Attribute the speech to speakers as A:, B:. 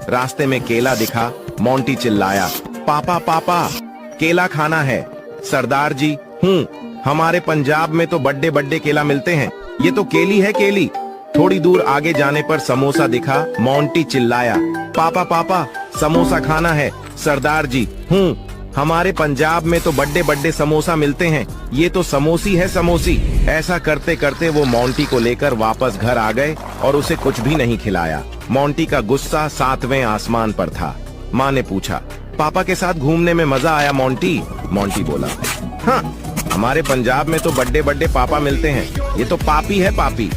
A: रास्ते में केला दिखा। मोंटी चिल्लाया, पापा पापा केला खाना है। सरदार जी, हमारे पंजाब में तो बड्डे बड्डे केला मिलते हैं, ये तो केली है केली। थोड़ी दूर आगे जाने पर समोसा दिखा। मोंटी चिल्लाया, पापा पापा समोसा खाना है। सरदार जी, हमारे पंजाब में तो बड्डे बड्डे समोसा मिलते हैं, ये तो समोसी है समोसी। ऐसा करते करते वो मोंटी को लेकर वापस घर आ गए और उसे कुछ भी नहीं खिलाया। मोंटी का गुस्सा 7वें आसमान पर था। माँ ने पूछा, पापा के साथ घूमने में मजा आया मोंटी? मोंटी बोला, हाँ, हमारे पंजाब में तो बड्डे बड्डे पापा मिलते हैं, ये तो पापी है पापी।